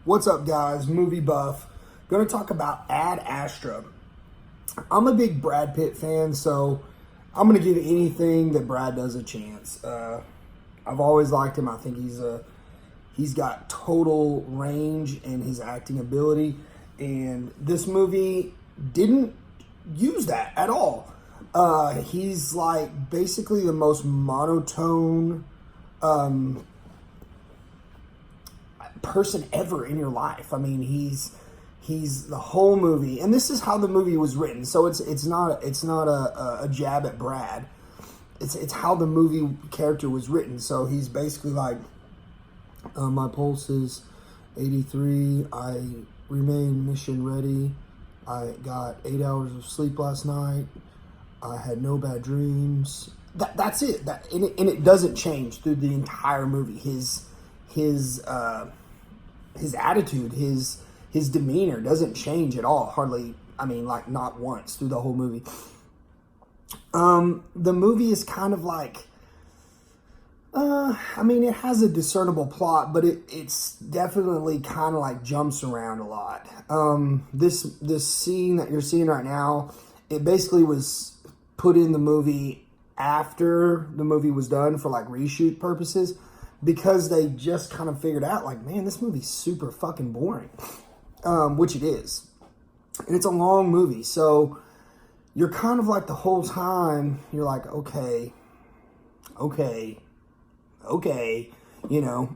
What's up, guys? Movie buff. Going to talk about Ad Astra. I'm a big Brad Pitt fan, so I'm going to give anything that Brad does a chance. I've always liked him. I think he's got total range in his acting ability, and this movie didn't use that at all. He's like basically the most monotone person ever in your life. I mean, he's the whole movie, and this is how the movie was written. So it's not a jab at Brad. It's how the movie character was written. So he's basically like, my pulse is 83. I remain mission ready. I got 8 hours of sleep last night. I had no bad dreams. That's it. And it doesn't change through the entire movie. His attitude, his demeanor doesn't change at all. Hardly, I mean, like not once through the whole movie. The movie is kind of like, I mean, it has a discernible plot, but it's definitely kind of like jumps around a lot. This scene that you're seeing right now, it basically was put in the movie after the movie was done for like reshoot purposes, because they just kind of figured out like, man, this movie's super fucking boring, which it is. And it's a long movie, so you're kind of like the whole time, you're like, okay, you know.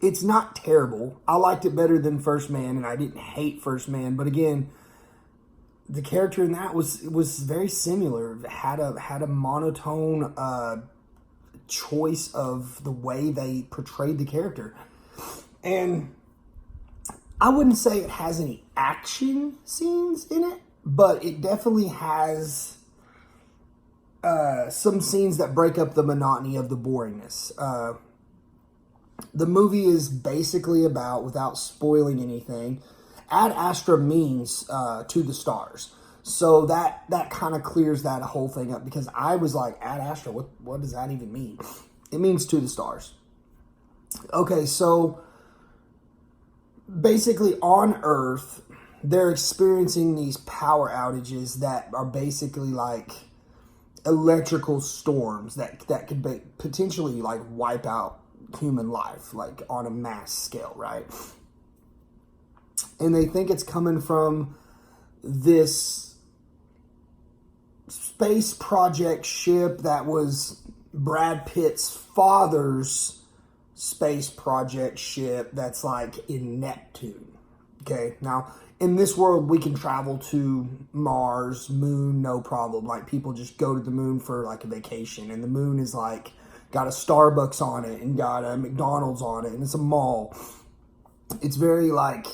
It's not terrible. I liked it better than First Man, and I didn't hate First Man, but again, the character in that was very similar. It had a monotone choice of the way they portrayed the character. And I wouldn't say it has any action scenes in it, but it definitely has some scenes that break up the monotony of the boringness. The movie is basically about, without spoiling anything, Ad Astra means to the stars. So that kind of clears that whole thing up, because I was like, Ad Astra, what does that even mean? It means to the stars. Okay, so basically on Earth, they're experiencing these power outages that are basically like electrical storms that could potentially like wipe out human life, like on a mass scale, right? And they think it's coming from this space project ship that was Brad Pitt's father's space project ship that's like in Neptune. Okay, now in this world we can travel to Mars, moon, no problem. Like people just go to the moon for like a vacation, and the moon is like got a Starbucks on it and got a McDonald's on it, and it's a mall. It's very like,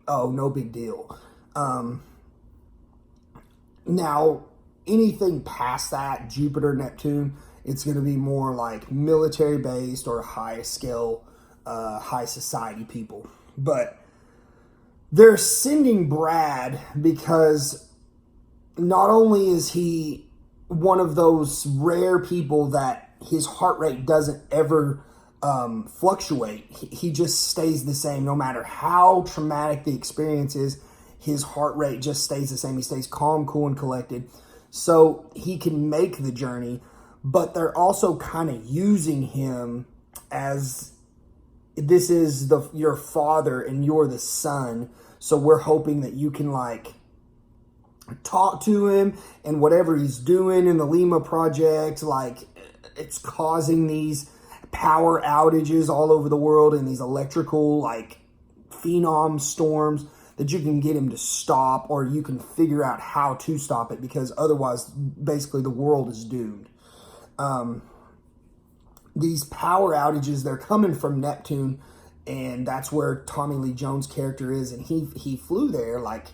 oh, no big deal. Now, anything past that, Jupiter, Neptune, it's going to be more like military based or high scale, high society people. But they're sending Brad because not only is he one of those rare people that his heart rate doesn't ever fluctuate. He just stays the same no matter how traumatic the experience is. His heart rate just stays the same. He stays calm, cool, and collected, so he can make the journey. But they're also kind of using him as, this is your father and you're the son, so we're hoping that you can like talk to him, and whatever he's doing in the Lima project, like it's causing these power outages all over the world and these electrical like phenom storms, that you can get him to stop, or you can figure out how to stop it, because otherwise basically the world is doomed. These power outages, they're coming from Neptune, and that's where Tommy Lee Jones' character is, and he flew there like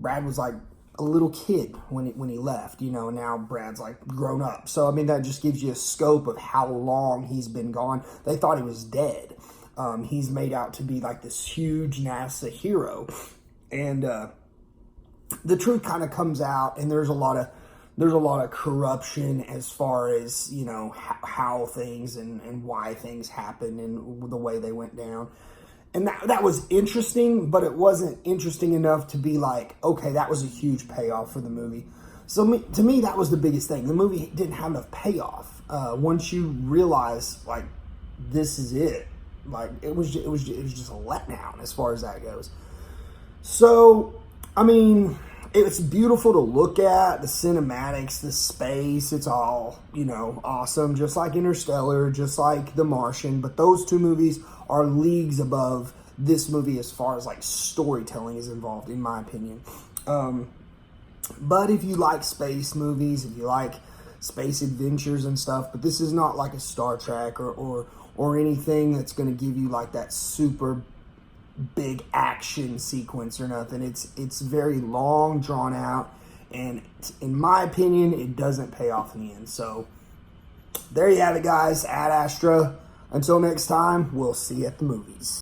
Brad was like a little kid when he left, you know. Now Brad's like grown up, so I mean that just gives you a scope of how long he's been gone. They thought he was dead. He's made out to be like this huge NASA hero, and the truth kind of comes out, and there's a lot of corruption as far as, you know, how things and why things happen and the way they went down. And that was interesting, but it wasn't interesting enough to be like, okay, that was a huge payoff for the movie. So to me, that was the biggest thing. The movie didn't have enough payoff. Once you realize, like, this is it, like it was just a letdown as far as that goes. So, I mean, it's beautiful to look at, the cinematics, the space, it's all, awesome, just like Interstellar, just like The Martian, but those two movies are leagues above this movie as far as like storytelling is involved, in my opinion. But if you like space movies, if you like space adventures and stuff, but this is not like a Star Trek or anything that's going to give you like that super big action sequence or nothing. It's very long, drawn out, and in my opinion, it doesn't pay off in the end. So there you have it, guys. Ad Astra. Until next time, we'll see you at the movies.